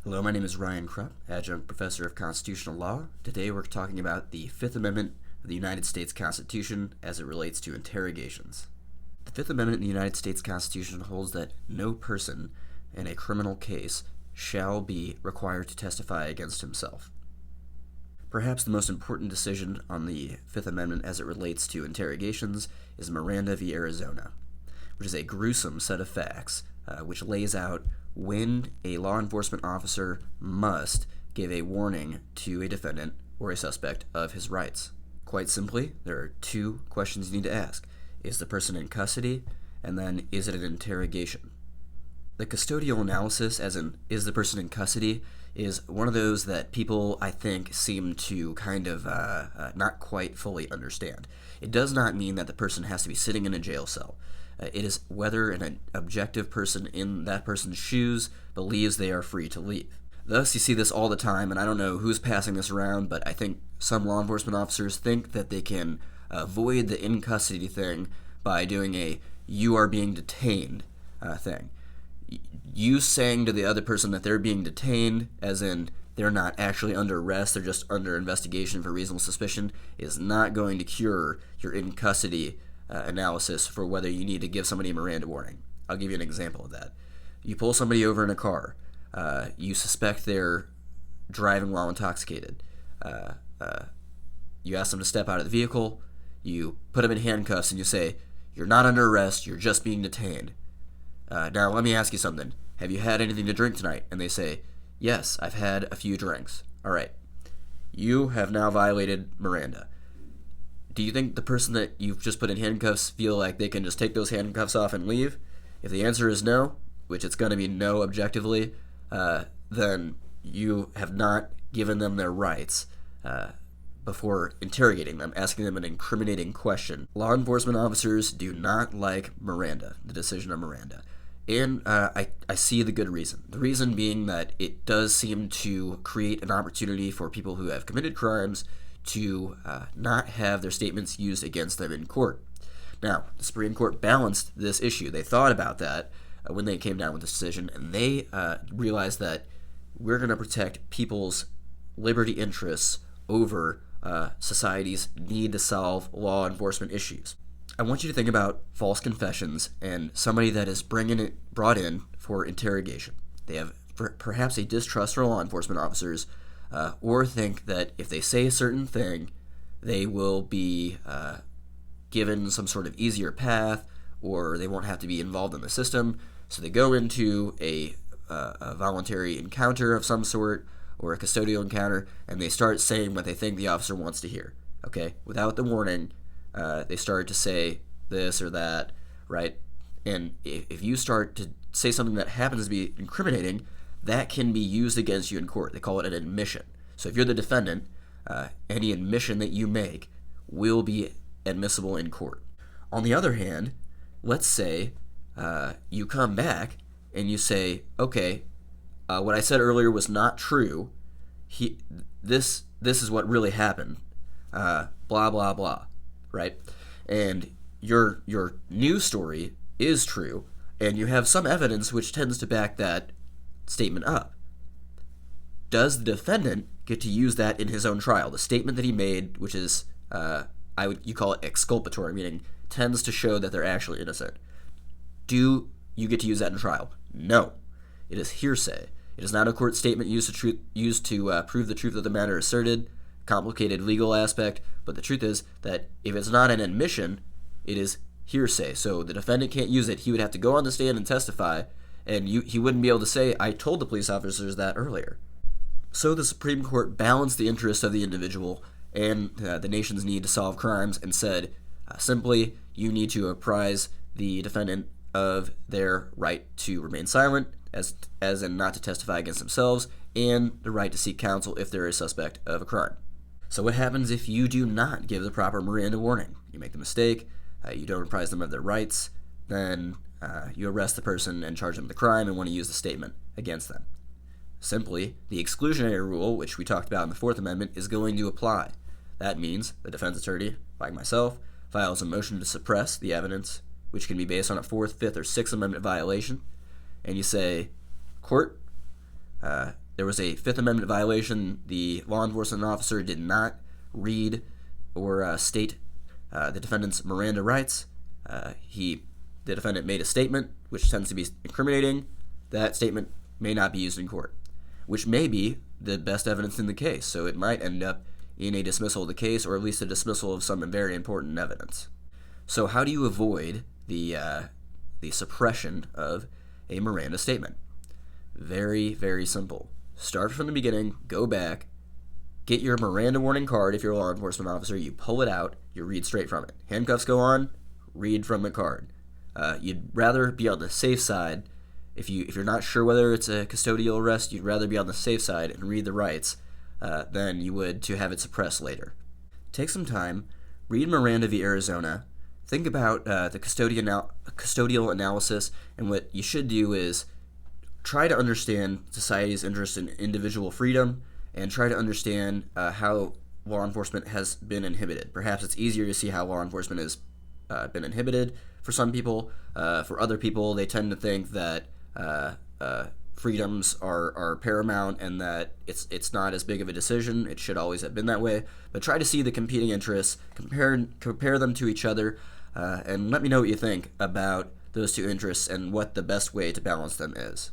Hello, my name is Ryan Krupp, Adjunct Professor of Constitutional Law. Today we're talking about the Fifth Amendment of the United States Constitution as it relates to interrogations. The Fifth Amendment of the United States Constitution holds that no person in a criminal case shall be required to testify against himself. Perhaps the most important decision on the Fifth Amendment as it relates to interrogations is Miranda v. Arizona, which is a gruesome set of facts which lays out when a law enforcement officer must give a warning to a defendant or a suspect of his rights. Quite simply, there are two questions you need to ask. Is the person in custody? And then, is it an interrogation? The custodial analysis, as in, is the person in custody, is one of those that people, I think, seem to kind of not quite fully understand. It does not mean that the person has to be sitting in a jail cell. It is whether an objective person in that person's shoes believes they are free to leave. Thus, you see this all the time, and I don't know who's passing this around, but I think some law enforcement officers think that they can avoid the in-custody thing by doing a "you are being detained" thing. You saying to the other person that they're being detained, as in they're not actually under arrest, they're just under investigation for reasonable suspicion, is not going to cure your in-custody analysis for whether you need to give somebody a Miranda warning. I'll give you an example of that. You pull somebody over in a car. You suspect they're driving while intoxicated. You ask them to step out of the vehicle. You put them in handcuffs and you say, "You're not under arrest, you're just being detained. Now let me ask you something. Have you had anything to drink tonight?" And they say, "Yes, I've had a few drinks." All right. You have now violated Miranda. Do you think the person that you've just put in handcuffs feel like they can just take those handcuffs off and leave? If the answer is no, which it's going to be no objectively, then you have not given them their rights before interrogating them, asking them an incriminating question. Law enforcement officers do not like Miranda, the decision of Miranda. And I see the good reason. The reason being that it does seem to create an opportunity for people who have committed crimes to not have their statements used against them in court. Now, the Supreme Court balanced this issue. They thought about that when they came down with this decision, and they realized that we're going to protect people's liberty interests over society's need to solve law enforcement issues. I want you to think about false confessions and somebody that is brought in for interrogation. They have perhaps a distrust for law enforcement officers, or think that if they say a certain thing, they will be given some sort of easier path, or they won't have to be involved in the system. So they go into a voluntary encounter of some sort, or a custodial encounter, and they start saying what they think the officer wants to hear. Okay, without the warning, they start to say this or that, right? And if you start to say something that happens to be incriminating, that can be used against you in court. They call it an admission. So if you're the defendant, any admission that you make will be admissible in court. On the other hand, let's say you come back and you say, okay, what I said earlier was not true. This is what really happened. Blah, blah, blah, right? And your new story is true, and you have some evidence which tends to back that statement up. Does the defendant get to use that in his own trial? The statement that he made, which is, you call it exculpatory, meaning tends to show that they're actually innocent. Do you get to use that in trial? No. It is hearsay. It is not a court statement used to prove the truth of the matter asserted, complicated legal aspect, but the truth is that if it's not an admission, it is hearsay. So the defendant can't use it. He would have to go on the stand and testify, and he wouldn't be able to say, "I told the police officers that earlier." So the Supreme Court balanced the interests of the individual and the nation's need to solve crimes and said, simply, you need to apprise the defendant of their right to remain silent, as in not to testify against themselves, and the right to seek counsel if they're a suspect of a crime. So what happens if you do not give the proper Miranda warning? You make the mistake, you don't apprise them of their rights, then you arrest the person and charge them with the crime and want to use the statement against them. Simply, the exclusionary rule, which we talked about in the Fourth Amendment, is going to apply. That means the defense attorney, like myself, files a motion to suppress the evidence, which can be based on a Fourth, Fifth, or Sixth Amendment violation, and you say, "Court, there was a Fifth Amendment violation. The law enforcement officer did not read or state the defendant's Miranda rights. The defendant made a statement which tends to be incriminating. That statement may not be used in court, which may be the best evidence in the case, so it might end up in a dismissal of the case, or at least a dismissal of some very important evidence. So how do you avoid the suppression of a Miranda statement? Very, very simple. Start from the beginning, go back, get your Miranda warning card if you're a law enforcement officer, you pull it out, you read straight from it. Handcuffs go on, read from the card. You'd rather be on the safe side. If you're not sure whether it's a custodial arrest, you'd rather be on the safe side and read the rights than you would to have it suppressed later. Take some time, read Miranda v. Arizona, think about the custodial analysis, and what you should do is try to understand society's interest in individual freedom and try to understand how law enforcement has been inhibited. Perhaps it's easier to see how law enforcement has been inhibited for some people. For other people, they tend to think that freedoms are paramount and that it's not as big of a decision. It should always have been that way. But try to see the competing interests, compare them to each other, and let me know what you think about those two interests and what the best way to balance them is.